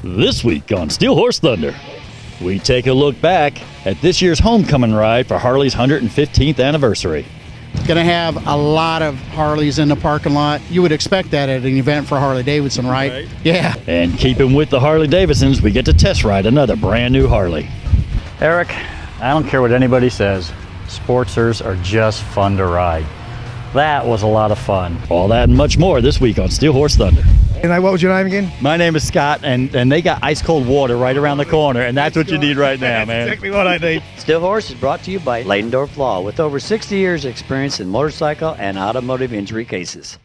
This week on Steel Horse Thunder, we take a look back at this year's homecoming ride for Harley's 115th anniversary. Going to have a lot of Harleys in the parking lot. You would expect that at an event for Harley Davidson, right? Yeah. And keeping with the Harley Davidsons, we get to test ride another brand new Harley. Eric, I don't care what anybody says, Sportsters are just fun to ride. That was a lot of fun. All that and much more this week on Steel Horse Thunder. And what was your name again? My name is Scott, and they got ice cold water right around the corner, and that's what you need right now, man. Exactly what I need. Steel Horse is brought to you by Leidendorf Law, with over 60 years experience in motorcycle and automotive injury cases.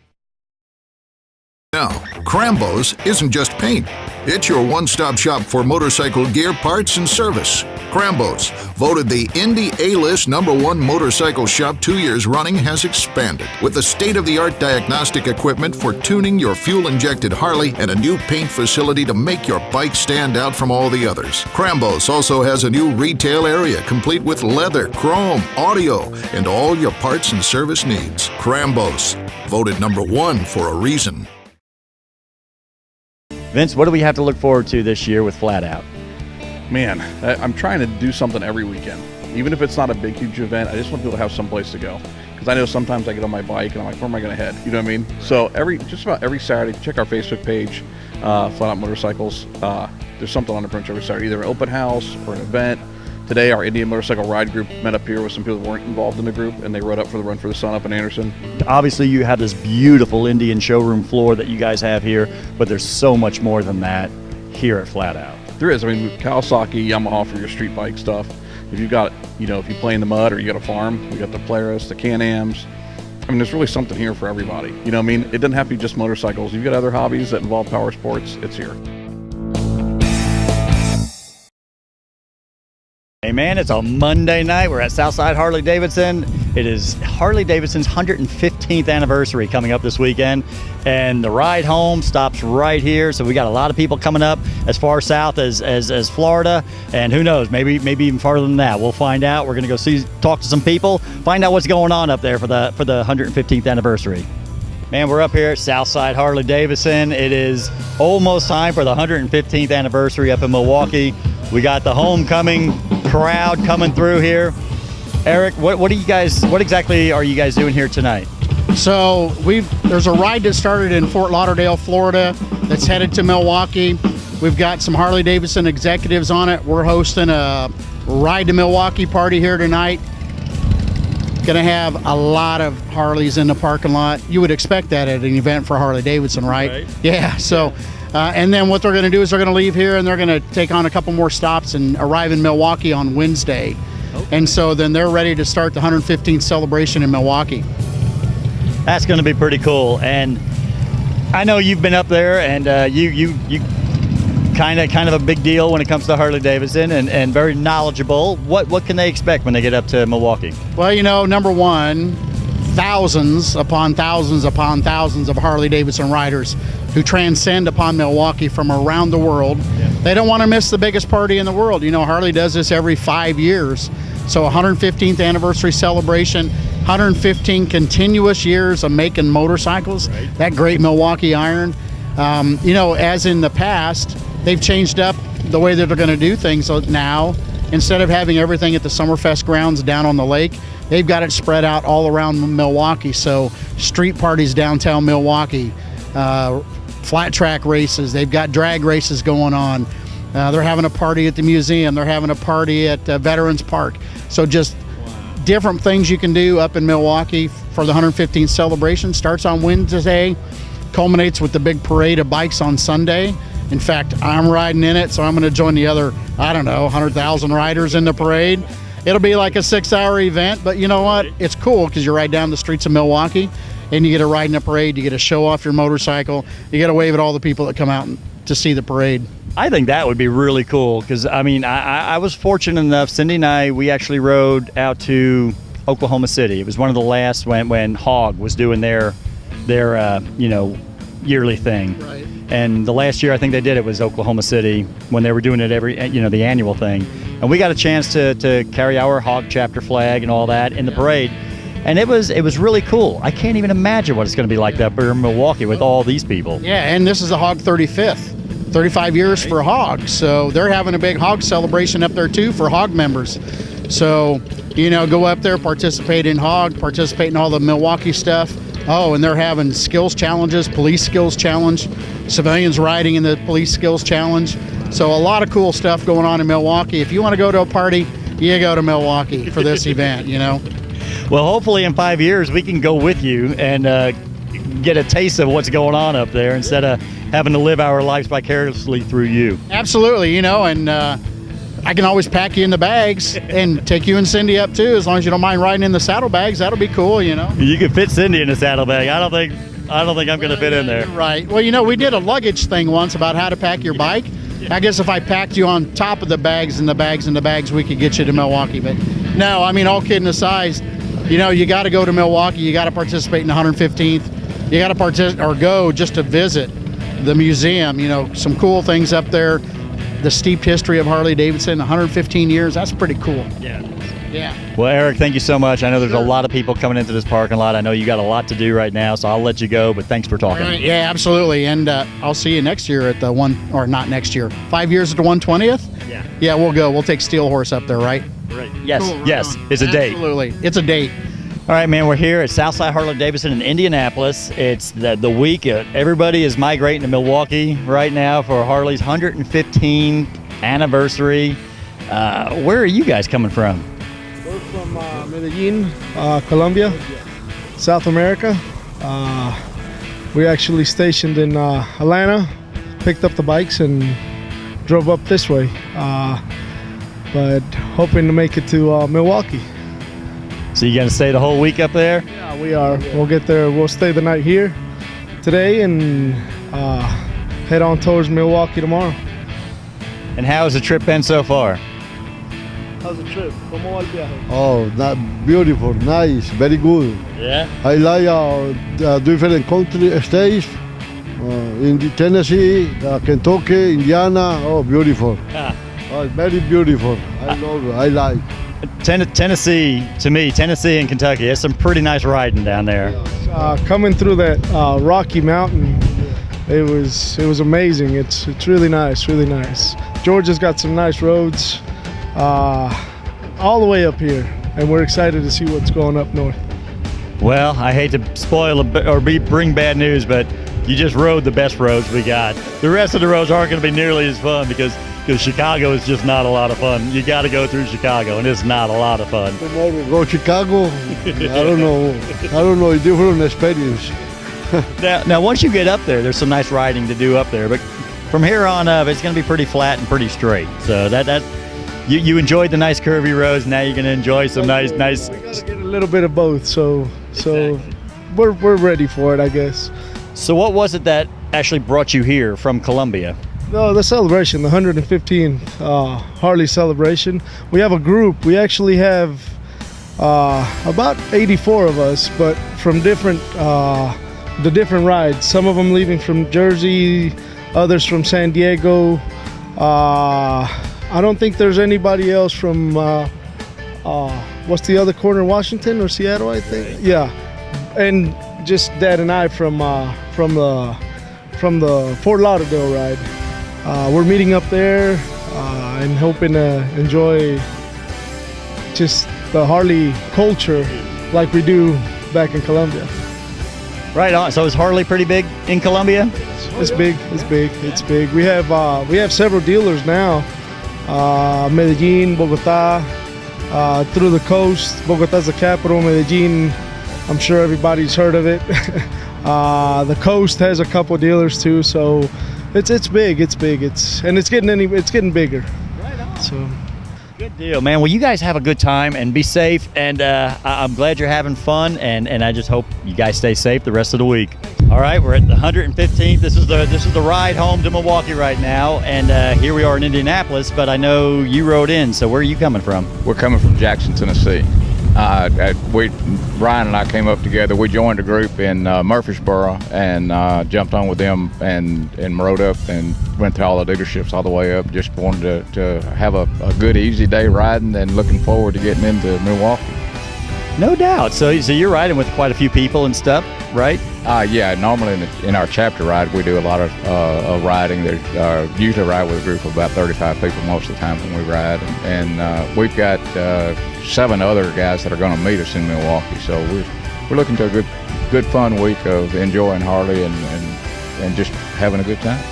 Now, Crambo's isn't just paint. It's your one-stop shop for motorcycle gear, parts, and service. Crambo's, voted the Indy A-List #1 motorcycle shop 2 years running, has expanded with the state-of-the-art diagnostic equipment for tuning your fuel-injected Harley and a new paint facility to make your bike stand out from all the others. Crambo's also has a new retail area complete with leather, chrome, audio, and all your parts and service needs. Crambo's, voted #1 for a reason. Vince, what do we have to look forward to this year with Flat Out? Man, I'm trying to do something every weekend. Even if it's not a big, huge event, I just want people to have some place to go. Because I know sometimes I get on my bike and I'm like, where am I going to head? You know what I mean? So just about every Saturday, check our Facebook page, Flat Out Motorcycles. There's something on the print every Saturday, either an open house or an event. Today, our Indian Motorcycle Ride group met up here with some people that weren't involved in the group, and they rode up for the Run for the Sun up in Anderson. Obviously, you have this beautiful Indian showroom floor that you guys have here, but there's so much more than that here at Flat Out. There is. I mean, Kawasaki, Yamaha for your street bike stuff. If you've got, if you play in the mud or you got a farm, we got the Polaris, the Can-Ams. I mean, there's really something here for everybody. You know what I mean? It doesn't have to be just motorcycles. If you've got other hobbies that involve power sports, it's here. Hey man, it's a Monday night. We're at Southside Harley Davidson. It is Harley Davidson's 115th anniversary coming up this weekend, and the ride home stops right here. So we got a lot of people coming up as far south as Florida, and who knows, maybe even farther than that. We'll find out. We're gonna go talk to some people, find out what's going on up there for the 115th anniversary. Man, we're up here at Southside Harley Davidson. It is almost time for the 115th anniversary up in Milwaukee. We got the homecoming crowd coming through here. Eric, what exactly are you guys doing here tonight? So there's a ride that started in Fort Lauderdale, Florida, that's headed to Milwaukee. We've got some Harley Davidson executives on it. We're hosting a Ride to Milwaukee party here tonight. Going to have a lot of Harleys in the parking lot. You would expect that at an event for Harley Davidson, right? Yeah, so... and then what they're going to do is they're going to leave here and they're going to take on a couple more stops and arrive in Milwaukee on Wednesday. Okay. And so then they're ready to start the 115th celebration in Milwaukee. That's going to be pretty cool. And I know you've been up there, and you kind of a big deal when it comes to Harley Davidson, and very knowledgeable. What can they expect when they get up to Milwaukee? Well, number one, thousands upon thousands upon thousands of Harley Davidson riders who transcend upon Milwaukee from around the world. Yeah. They don't want to miss the biggest party in the world. Harley does this every 5 years. So 115th anniversary celebration, 115 continuous years of making motorcycles, right. That great Milwaukee iron. As in the past, they've changed up the way that they're going to do things. So now, instead of having everything at the Summerfest grounds down on the lake, they've got it spread out all around Milwaukee. So street parties downtown Milwaukee, flat track races, they've got drag races going on. They're having a party at the museum. They're having a party at Veterans Park. So just different things you can do up in Milwaukee for the 115th celebration. Starts on Wednesday, culminates with the big parade of bikes on Sunday. In fact, I'm riding in it, so I'm going to join the other, 100,000 riders in the parade. It'll be like a 6-hour event, but you know what? It's cool because you're right down the streets of Milwaukee, and you get to ride in a parade, you get to show off your motorcycle, you get to wave at all the people that come out to see the parade. I think that would be really cool because, I was fortunate enough, Cindy and I, we actually rode out to Oklahoma City. It was one of the last when Hog was doing their yearly thing. Right. And the last year I think they did it was Oklahoma City when they were doing it every, the annual thing. And we got a chance to carry our Hog chapter flag and all that in the parade. And it was really cool. I can't even imagine what it's going to be like up here in Milwaukee with all these people. Yeah, and this is the Hog 35th. 35 years for hogs. So they're having a big hog celebration up there too for hog members. So, you know, go up there, participate in hog, participate in all the Milwaukee stuff. Oh, and they're having skills challenges, police skills challenge, civilians riding in the police skills challenge. So a lot of cool stuff going on in Milwaukee. If you want to go to a party, you go to Milwaukee for this event, you know. Well, hopefully in 5 years we can go with you and get a taste of what's going on up there instead of having to live our lives vicariously through you. Absolutely, you know, and I can always pack you in the bags and take you and Cindy up too, as long as you don't mind riding in the saddlebags. That'll be cool, you know. You can fit Cindy in a saddlebag. I don't think I'm going to fit in there. Right. Well, you know, we did a luggage thing once about how to pack your bike. I guess if I packed you on top of the bags and the bags and the bags, we could get you to Milwaukee. But no, I mean, all kidding aside, you know, you got to go to Milwaukee. You got to participate in the 115th. You got to participate or go just to visit the museum. You know, some cool things up there. The steeped history of Harley Davidson, 115 years. That's pretty cool. Yeah. Yeah. Well, Eric, thank you so much. I know there's a lot of people coming into this parking lot. I know you got a lot to do right now, so I'll let you go, but thanks for talking. Yeah, absolutely. And I'll see you next year at the or not next year, 5 years at the 120th? Yeah. Yeah, we'll go. We'll take Steel Horse up there, right? Right. Yes. Cool, right Yes. on. It's a date. Absolutely. It's a date. All right, man, we're here at Southside Harley Davidson in Indianapolis. It's the week. Everybody is migrating to Milwaukee right now for Harley's 115th anniversary. Where are you guys coming from? We're from Medellin, Colombia, South America. We actually stationed in Atlanta, picked up the bikes and drove up this way, but hoping to make it to Milwaukee. So you going to stay the whole week up there? Yeah, we are. We'll get there. We'll stay the night here today and head on towards Milwaukee tomorrow. And how has the trip been so far? How's the trip? ¿Cómo va el viaje? Oh, beautiful, nice, very good. Yeah. I like different country states, in Tennessee, Kentucky, Indiana. Oh, beautiful. Ah. Oh, very beautiful. I love it. I like. Tennessee, to me, Tennessee and Kentucky, it's some pretty nice riding down there. Coming through that Rocky Mountain, it was amazing. It's really nice, really nice. Georgia's got some nice roads all the way up here, and we're excited to see what's going up north. Well, I hate to spoil or bring bad news, but you just rode the best roads we got. The rest of the roads aren't going to be nearly as fun because Chicago is just not a lot of fun. You got to go through Chicago, and it's not a lot of fun. Tomorrow go Chicago. I don't know. A different experience. Now, once you get up there, there's some nice riding to do up there, but from here on up, it's going to be pretty flat and pretty straight. So you enjoyed the nice curvy roads. Now you're going to enjoy some nice. We gotta get a little bit of both. So we're ready for it, I guess. So what was it that actually brought you here from Colombia? No, the celebration, the 115th Harley celebration. We have a group. We actually have about 84 of us, but from different rides. Some of them leaving from Jersey, others from San Diego. I don't think there's anybody else from what's the other corner, Washington or Seattle, I think. Yeah, and just Dad and I from the Fort Lauderdale ride. We're meeting up there and hoping to enjoy just the Harley culture like we do back in Colombia. Right on. So is Harley pretty big in Colombia? It's big. We have several dealers now. Medellin, Bogota, through the coast. Bogota's the capital. Medellin, I'm sure everybody's heard of it. The coast has a couple dealers too, so it's big. It's getting bigger. Right on. So. Good deal, man. Well, you guys have a good time and be safe, and I'm glad you're having fun, and I just hope you guys stay safe the rest of the week. All right, we're at the 115th. This is the ride home to Milwaukee right now, and here we are in Indianapolis, but I know you rode in, so where are you coming from? We're coming from Jackson, Tennessee. Ryan and I came up together. We joined a group in Murfreesboro and jumped on with them and rode up and went to all the dealerships all the way up. Just wanted to have a good, easy day riding and looking forward to getting into Milwaukee. No doubt. So you're riding with quite a few people and stuff, right? Yeah, normally in our chapter ride, we do a lot of riding. There's usually ride with a group of about 35 people most of the time when we ride. And we've got 7 other guys that are going to meet us in Milwaukee. So we're looking to a good fun week of enjoying Harley and just having a good time.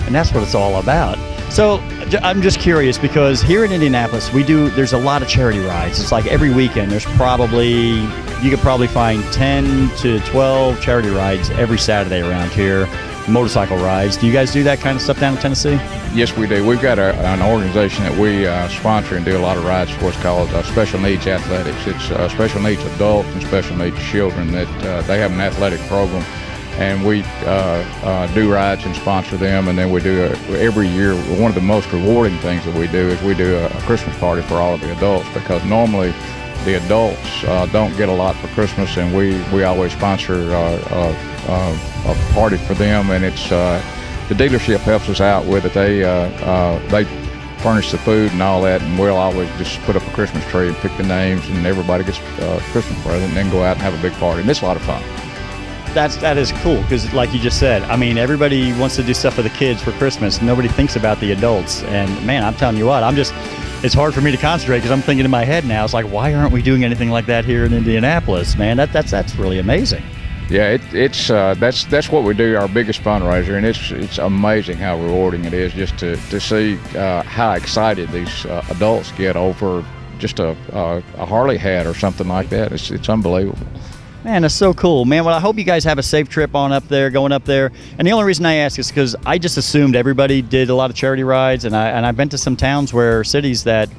And that's what it's all about. So I'm just curious because here in Indianapolis, there's a lot of charity rides. It's like every weekend you could probably find 10 to 12 charity rides every Saturday around here, motorcycle rides. Do you guys do that kind of stuff down in Tennessee? Yes, we do. We've got an organization that we sponsor and do a lot of rides for. It's called Special Needs Athletics. It's special needs adults and special needs children that they have an athletic program. And we do rides and sponsor them, and then we do every year. One of the most rewarding things that we do is we do a Christmas party for all of the adults, because normally the adults don't get a lot for Christmas, and we always sponsor a party for them, and it's the dealership helps us out with it. They furnish the food and all that, and we'll always just put up a Christmas tree and pick the names, and everybody gets a Christmas present, and then go out and have a big party, and it's a lot of fun. That is cool because, like you just said, I mean, everybody wants to do stuff for the kids for Christmas. Nobody thinks about the adults. And man, I'm telling you what, it's hard for me to concentrate because I'm thinking in my head now. It's like, why aren't we doing anything like that here in Indianapolis, man? That's really amazing. Yeah, that's what we do, our biggest fundraiser, and it's amazing how rewarding it is just to see how excited these adults get over just a Harley hat or something like that. It's unbelievable. Man, that's so cool, man. Well, I hope you guys have a safe trip going up there. And the only reason I ask is because I just assumed everybody did a lot of charity rides, and I've been to some cities that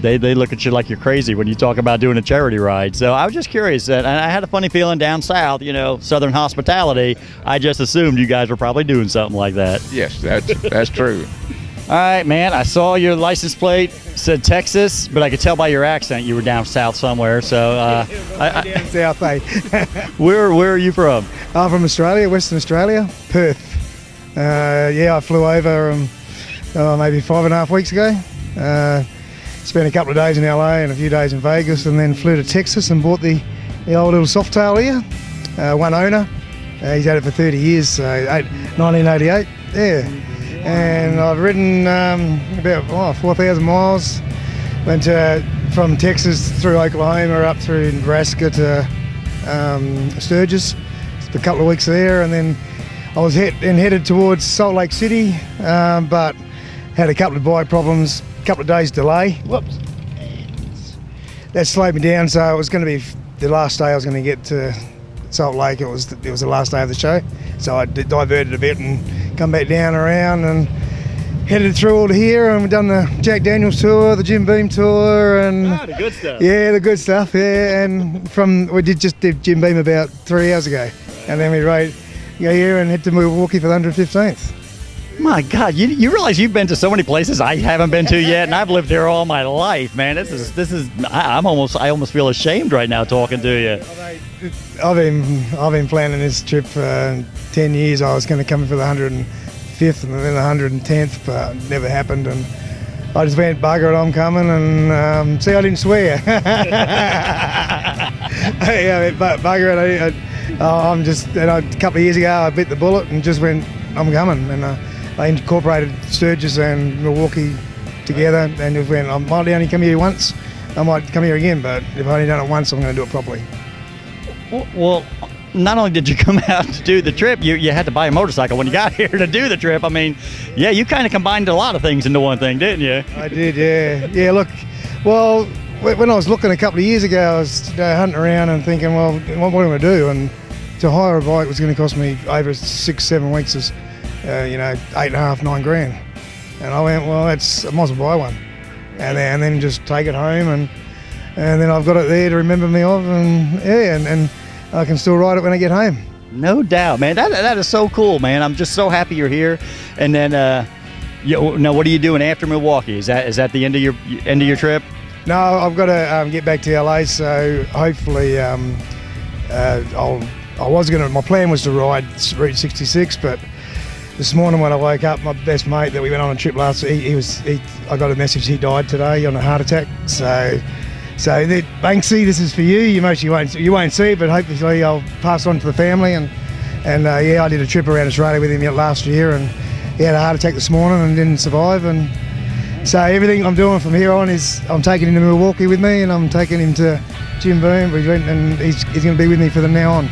they look at you like you're crazy when you talk about doing a charity ride. So I was just curious, and I had a funny feeling down south, Southern hospitality. I just assumed you guys were probably doing something like that. Yes, that's true. All right, man. I saw your license plate said Texas, but I could tell by your accent you were down south somewhere. So, down south, eh? Where are you from? I'm from Australia, Western Australia, Perth. I flew over maybe 5.5 weeks ago. Spent a couple of days in LA and a few days in Vegas, and then flew to Texas and bought the old little Softail here. One owner. He's had it for 30 years, so 1988. Yeah. And I've ridden about 4,000 miles. Went from Texas through Oklahoma up through Nebraska to Sturgis. Spent a couple of weeks there, and then I was headed towards Salt Lake City, but had a couple of bike problems, a couple of days delay. Whoops. That slowed me down, so it was going to be the last day I was going to get to Salt Lake. It was the last day of the show, so I diverted a bit and come back down around and headed through all to here, and we've done the Jack Daniels tour, the Jim Beam tour, and the good stuff. Yeah, the good stuff. Yeah, and we did Jim Beam about 3 hours ago, and then we rode here and head to Milwaukee for the 115th. My God, you realize you've been to so many places I haven't been to yet, and I've lived here all my life, man. I almost feel ashamed right now talking to you. I've been planning this trip for 10 years. I was going to come in for the 105th and then the 110th, but it never happened. And I just went, bugger it, I'm coming, and see, I didn't swear. Bugger it. I'm just, a couple of years ago, I bit the bullet and just went, I'm coming. And I incorporated Sturgis and Milwaukee together, and just went, I might only come here once, I might come here again, but if I've only done it once, I'm going to do it properly. Well, not only did you come out to do the trip, you had to buy a motorcycle when you got here to do the trip. I mean, yeah, you kind of combined a lot of things into one thing, didn't you? I did, yeah. Yeah, look, well, when I was looking a couple of years ago, I was hunting around and thinking, well, what am I going to do? And to hire a bike was going to cost me over 6-7 weeks, 8.5, 9 grand. And I went, well, I might as well buy one. And then just take it home, and then I've got it there to remember me of, and I can still ride it when I get home. No doubt, man. That is so cool, man. I'm just so happy you're here. And then, now what are you doing after Milwaukee? Is that the end of your trip? No, I've got to get back to LA. So hopefully, my plan was to ride Route 66, but this morning when I woke up, my best mate that we went on a trip last week, I got a message he died today on a heart attack. So So Banksy, this is for you. You won't see it, but hopefully I'll pass on to the family. And yeah, I did a trip around Australia with him last year, and he had a heart attack this morning and didn't survive. And so everything I'm doing from here on is I'm taking him to Milwaukee with me, and I'm taking him to Jim Boom, and he's going to be with me from now on.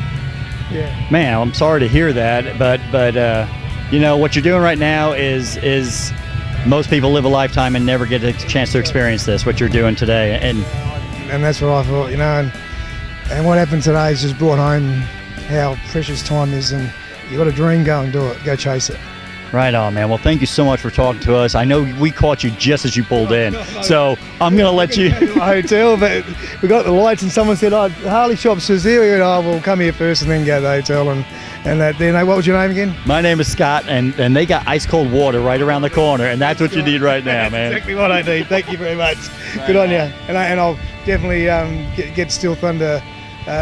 Yeah. Man, I'm sorry to hear that, but you know what you're doing right now is most people live a lifetime and never get a chance to experience this. What you're doing today, and that's what I thought, you know. And what happened today has just brought home how precious time is, and you got a dream, go and do it, go chase it. Right on, man. Well, thank you so much for talking to us. I know we caught you just as you pulled in, so I'm going to let you. Hotel, but we got the lights, and someone said, "Oh, Harley Shops is here." We went, "Oh, we'll come here first and then go to the hotel." And that. Then, what was your name again? My name is Scott, and they got ice cold water right around the corner, and that's what you need right now, man. Exactly what I need. Thank you very much. Right. Good on you. And I'll definitely get Steel Thunder,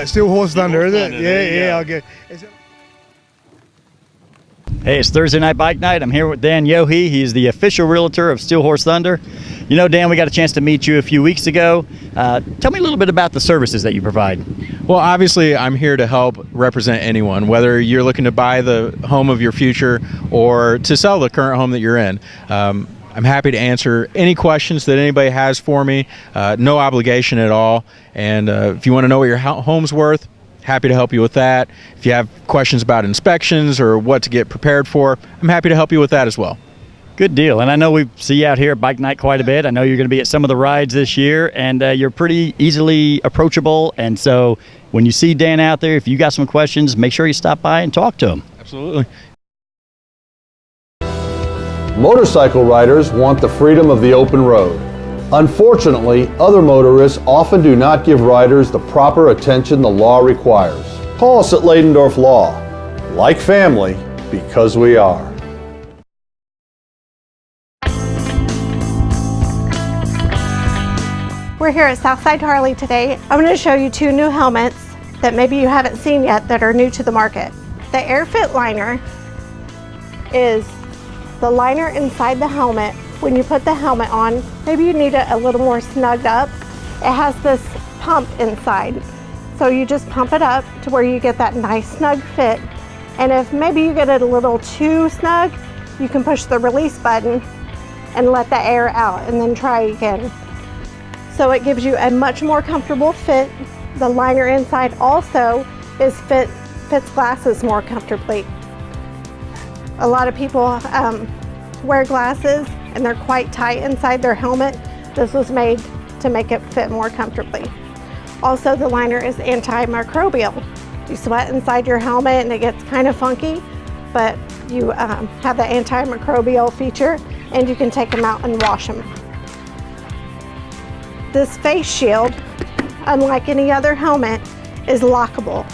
Steel Horse Thunder, is it? Yeah. I'll get. Hey, it's Thursday Night Bike Night. I'm here with Dan Yohe. He's the official realtor of Steel Horse Thunder. You know, Dan, we got a chance to meet you a few weeks ago. Tell me a little bit about the services that you provide. Well, obviously, I'm here to help represent anyone, whether you're looking to buy the home of your future or to sell the current home that you're in. I'm happy to answer any questions that anybody has for me. No obligation at all. And if you want to know what your home's worth, happy to help you with that. If you have questions about inspections or what to get prepared for, I'm happy to help you with that as well. Good deal. And I know we see you out here at Bike Night quite a bit. I know you're going to be at some of the rides this year, and you're pretty easily approachable. And so when you see Dan out there, if you got some questions, make sure you stop by and talk to him. Absolutely. Motorcycle riders want the freedom of the open road. Unfortunately, other motorists often do not give riders the proper attention the law requires. Call us at Leidendorf Law. Like family, because we are. We're here at Southside Harley today. I'm going to show you two new helmets that maybe you haven't seen yet that are new to the market. The AirFit liner is the liner inside the helmet. When you put the helmet on, maybe you need it a little more snugged up. It has this pump inside. So you just pump it up to where you get that nice snug fit. And if maybe you get it a little too snug, you can push the release button and let the air out and then try again. So it gives you a much more comfortable fit. The liner inside also fits glasses more comfortably. A lot of people wear glasses and they're quite tight inside their helmet. This was made to make it fit more comfortably. Also, the liner is antimicrobial. You sweat inside your helmet and it gets kind of funky, but you have the antimicrobial feature and you can take them out and wash them. This face shield, unlike any other helmet, is lockable.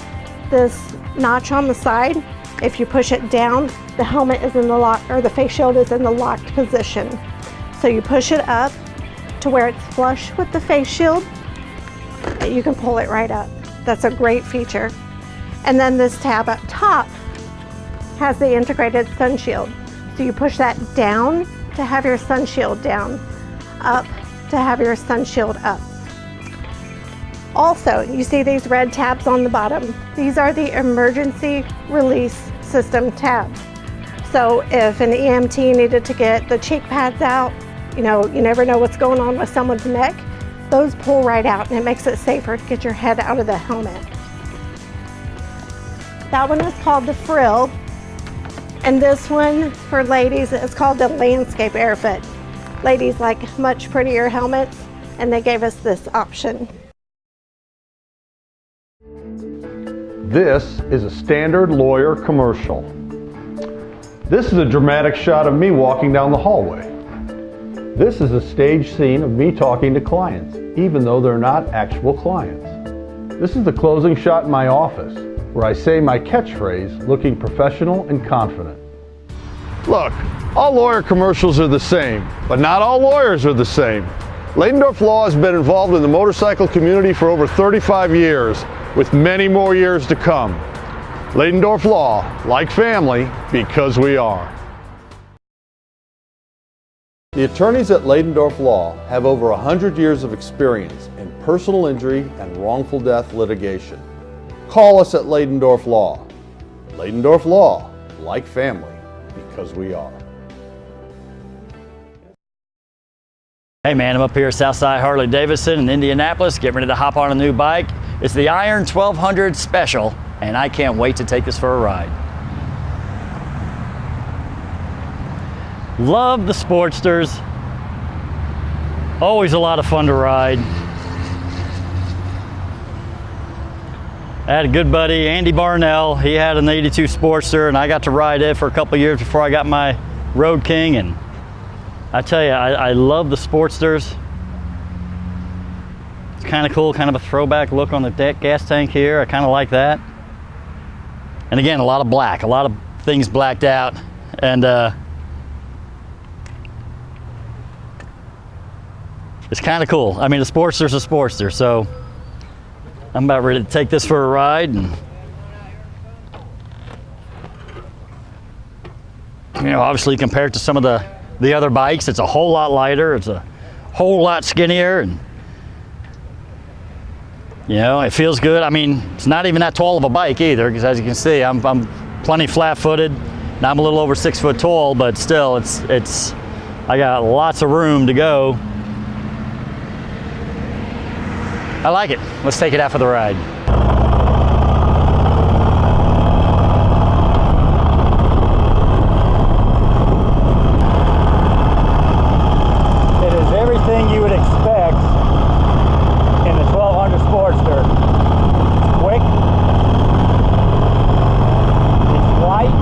This notch on the side, if you push it down, the helmet is in the lock, or the face shield is in the locked position. So you push it up to where it's flush with the face shield, and you can pull it right up. That's a great feature. And then this tab up top has the integrated sun shield. So you push that down to have your sun shield down, up to have your sun shield up. Also, you see these red tabs on the bottom. These are the emergency release system tabs. So if an EMT needed to get the cheek pads out, you never know what's going on with someone's neck, those pull right out and it makes it safer to get your head out of the helmet. That one is called the Frill, and this one for ladies is called the Landscape Airfit. Ladies like much prettier helmets, and they gave us this option. This is a standard lawyer commercial. This is a dramatic shot of me walking down the hallway. This is a stage scene of me talking to clients, even though they're not actual clients. This is the closing shot in my office, where I say my catchphrase looking professional and confident. Look, all lawyer commercials are the same, but not all lawyers are the same. Leidendorf Law has been involved in the motorcycle community for over 35 years, with many more years to come. Leidendorf Law, like family, because we are. The attorneys at Leidendorf Law have over 100 years of experience in personal injury and wrongful death litigation. Call us at Leidendorf Law. Leidendorf Law, like family, because we are. Hey man, I'm up here at Southside Harley Davidson in Indianapolis, getting ready to hop on a new bike. It's the Iron 1200 Special, and I can't wait to take this for a ride. Love the Sportsters. Always a lot of fun to ride. I had a good buddy, Andy Barnell. He had an 82 Sportster, and I got to ride it for a couple years before I got my Road King. And I tell you, I love the Sportsters. It's kind of cool, kind of a throwback look on the gas tank here. I kind of like that. And again, a lot of black, a lot of things blacked out. And it's kind of cool. I mean, the Sportster's a Sportster, so I'm about ready to take this for a ride. And you know, obviously compared to some of the other bikes, it's a whole lot lighter, it's a whole lot skinnier, and you know, it feels good. I mean, it's not even that tall of a bike either, because as you can see, I'm plenty flat-footed. Now I'm a little over 6 foot tall, but still, it's I got lots of room to go. I like it. Let's take it out for the ride. It is everything you would expect in the 1200 Sportster. It's quick. It's light.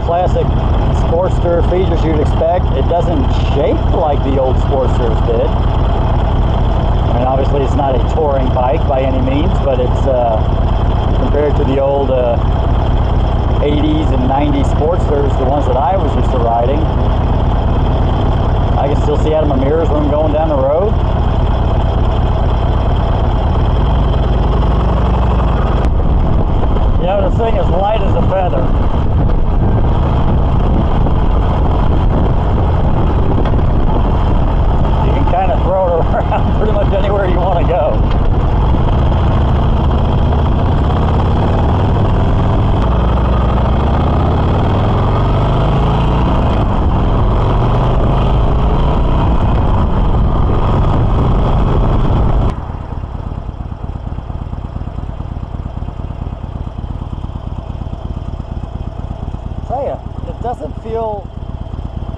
Classic Sportster features you'd expect. It doesn't shake like the old Sportsters did. I mean, obviously it's not a touring bike by any means, but it's compared to the old 80s and 90s Sportsters, the ones that I was used to riding. I can still see out of my mirrors when I'm going down the road. You know, this thing is light as a feather. Kind of throw it around pretty much anywhere you want to go. Tell you, it doesn't feel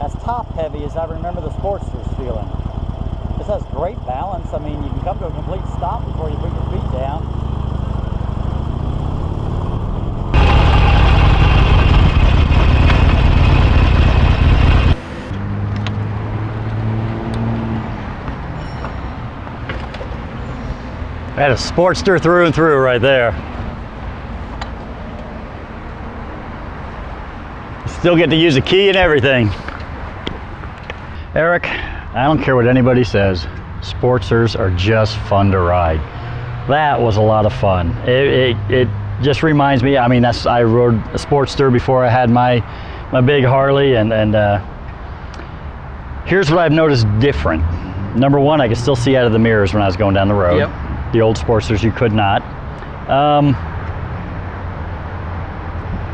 as top heavy as I remember the Sportsters feeling. This has great balance. I mean, you can come to a complete stop before you put your feet down. That is Sportster through and through right there. Still get to use a key and everything. Eric, I don't care what anybody says, Sportsters are just fun to ride. That was a lot of fun. It just reminds me, I mean, I rode a Sportster before I had my big Harley, and here's what I've noticed different. Number one, I could still see out of the mirrors when I was going down the road. Yep. The old Sportsters, you could not.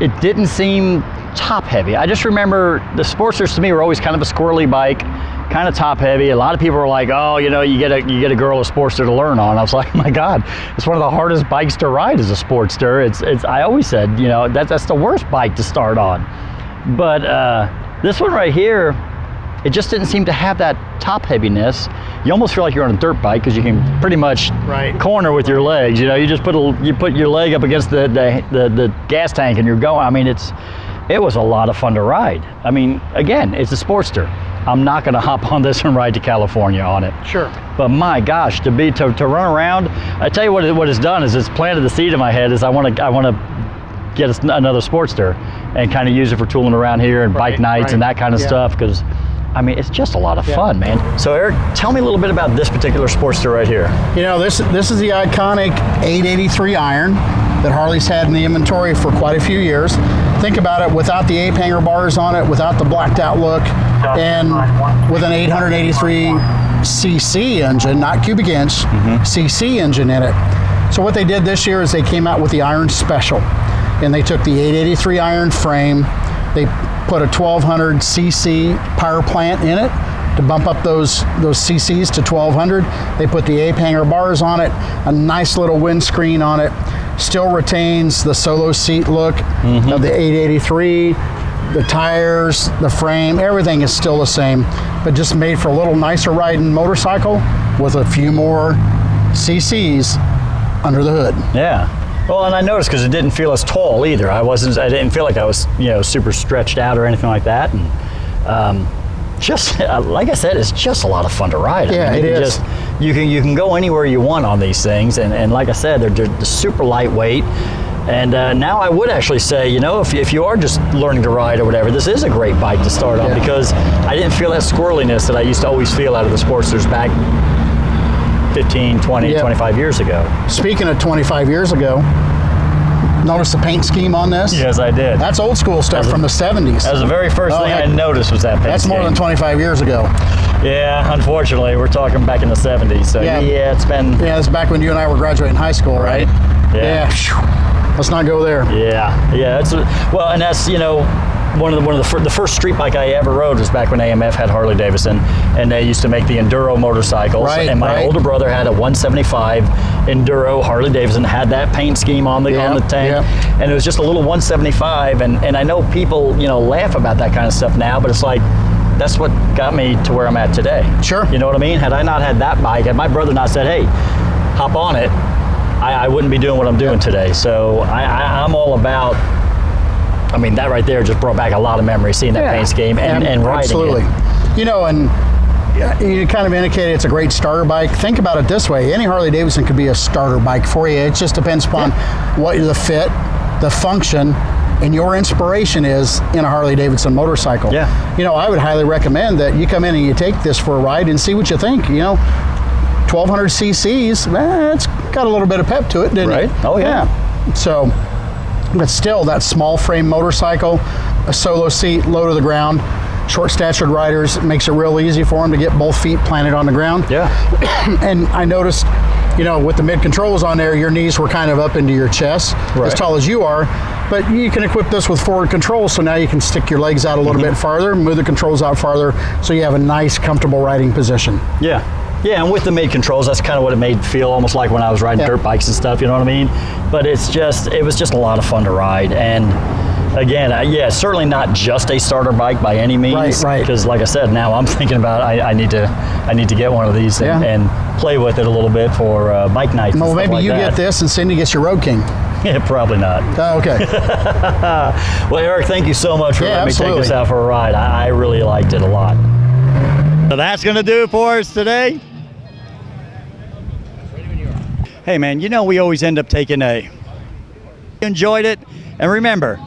It didn't seem top heavy. I just remember the Sportsters to me were always kind of a squirrely bike, kind of top heavy. A lot of people were like, oh, you know, you get a girl a Sportster to learn on. I was like, my God, it's one of the hardest bikes to ride is a Sportster. I always said, you know, that's the worst bike to start on. But this one right here, it just didn't seem to have that top heaviness. You almost feel like you're on a dirt bike because you can pretty much corner with your legs. You know, you just put your leg up against the gas tank and you're going. I mean, it was a lot of fun to ride. I mean, again, it's a Sportster. I'm not going to hop on this and ride to California on it. Sure. But my gosh, to run around, I tell you what it's done is it's planted the seed in my head is I want to get another Sportster and kind of use it for tooling around here and bike nights and that kind of stuff, because I mean, it's just a lot of fun, man. So Eric, tell me a little bit about this particular Sportster right here. You know, this is the iconic 883 iron that Harley's had in the inventory for quite a few years. Think about it, without the ape hanger bars on it, without the blacked out look, and with an 883cc engine, not cubic inch, cc engine in it. So what they did this year is they came out with the Iron Special, and they took the 883 iron frame, they put a 1200cc power plant in it to bump up those cc's to 1200. They put the ape hanger bars on it, a nice little windscreen on it, still retains the solo seat look of the 883, the tires, the frame, everything is still the same, but just made for a little nicer riding motorcycle with a few more cc's under the hood. Yeah. Well, and I noticed because it didn't feel as tall either. I didn't feel like I was, super stretched out or anything like that. And just like I said, it's just a lot of fun to ride. Yeah, it is. You can go anywhere you want on these things, and like I said, they're super lightweight. And now I would actually say, if you are just learning to ride or whatever, this is a great bike to start on because I didn't feel that squirreliness that I used to always feel out of the Sportsters back 15, 20, 25 years ago. Speaking of 25 years ago, notice the paint scheme on this? Yes, I did. That's old school stuff from the 70s. That was the very first thing I noticed was that paint That's scheme. more than 25 years ago. Yeah, unfortunately, we're talking back in the 70s. So it's been... Yeah, it's back when you and I were graduating high school, right? Yeah. Let's not go there. Yeah. And that's, one of the first street bike I ever rode was back when AMF had Harley Davidson, and they used to make the enduro motorcycles. And my older brother had a 175 enduro Harley Davidson, had that paint scheme on the tank, and it was just a little 175. And I know people laugh about that kind of stuff now, but it's like that's what got me to where I'm at today. Sure. You know what I mean? Had I not had that bike, had my brother not said, "Hey, hop on it," I wouldn't be doing what I'm doing today. So I'm all about. I mean, that right there just brought back a lot of memories, seeing that paint scheme and riding absolutely. it. And you kind of indicated it's a great starter bike. Think about it this way. Any Harley Davidson could be a starter bike for you. It just depends upon what the fit, the function, and your inspiration is in a Harley Davidson motorcycle. Yeah. I would highly recommend that you come in and you take this for a ride and see what you think. 1200 cc's, it's got a little bit of pep to it, didn't it? Oh, yeah. So, but still, that small frame motorcycle, a solo seat, low to the ground, short statured riders, it makes it real easy for them to get both feet planted on the ground. Yeah. And I noticed, with the mid controls on there, your knees were kind of up into your chest, as tall as you are. But you can equip this with forward controls, so now you can stick your legs out a little bit farther, move the controls out farther, so you have a nice, comfortable riding position. Yeah. Yeah, and with the mid controls, that's kind of what it made feel almost like when I was riding dirt bikes and stuff, you know what I mean? But it was just a lot of fun to ride. And again, certainly not just a starter bike by any means. Right. Because like I said, now I'm thinking about I need to get one of these and play with it a little bit for bike nights. Well, maybe like you get this and Cindy gets your Road King. Yeah, probably not. Oh, okay. Well, Eric, thank you so much for letting me take this out for a ride. I really liked it a lot. So that's going to do it for us today. Hey, man, we always end up taking enjoyed it. And remember,